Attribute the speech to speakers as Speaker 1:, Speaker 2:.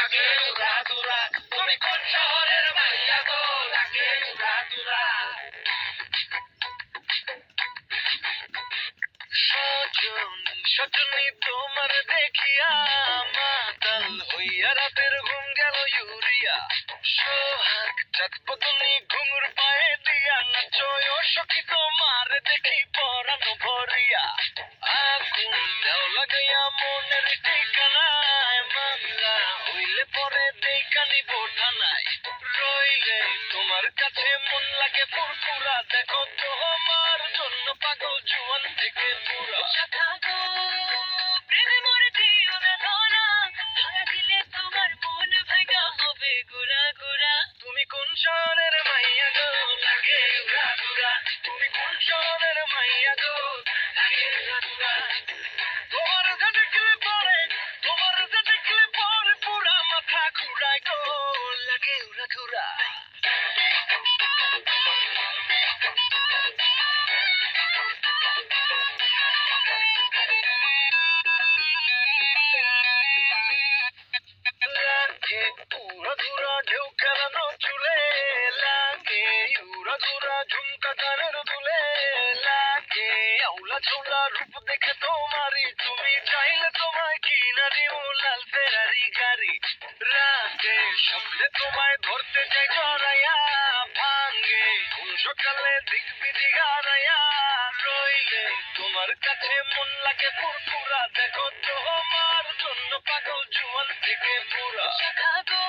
Speaker 1: লাগে উড়াদুরা। তুমি কোন শহরের মাইয়া গো লাগে উড়াদুরা। সজনী সজনী তোমার দেখিয়া মাতাল হইয়া রাতের ঘুম গেল ইউরিয়া। সোহাগ চাঁদ বদনি ঘুঙুর পায়ে দিয়া নাচয় সখী তোমার দেখি পরানো ভরিয়া। আগুন দেও লাগাইয়া মনের ঠিকানায় মামলা হইলে পরে দেখা নিব থানায়। রইলে তোমার কাছে মন লাগে ফুরফুরা দেখো তোমার জন্য পাগল জুয়ান থেকে পুরা।
Speaker 2: শাখা গো প্রেমে মরে দিও না ধরা, ধরা দিলে তোমার মন ভাঙা হবে গুড়া গুড়া।
Speaker 1: তুমি কোন শহরের মাইয়া গো লাগে উড়াদুরা। তুমি কোন শহরের মাইয়া গো লাগে উড়াদুরা। তোমার যে দেখলে পরে তোমার যে দেখলে পরে পুরা মাথা ঘুরায় গো লাগে উড়াদুরা। লাগে উড়াদুরা ঢেউ খেলানো চুলে, লাগে উড়াদুরা ঝুমকা কানের দুলে, লাগে আউলা ঝোলা রূপ দেখে তোমারই তুমি চাইলে তোমায় কিনা দিও লাল ফেরারি গাড়ি। রাতে স্বপ্নে তোমায় ধরতে যাই জড়াইয়া, ভাঙে কোন সকালে দিক বিধি হারাইয়া। রইলে তোমার কাছে মন লাগে ফুরফুরা দেখো তোমার জন্য পাগল জুয়ান থেকে পুরা।
Speaker 2: শাখা গো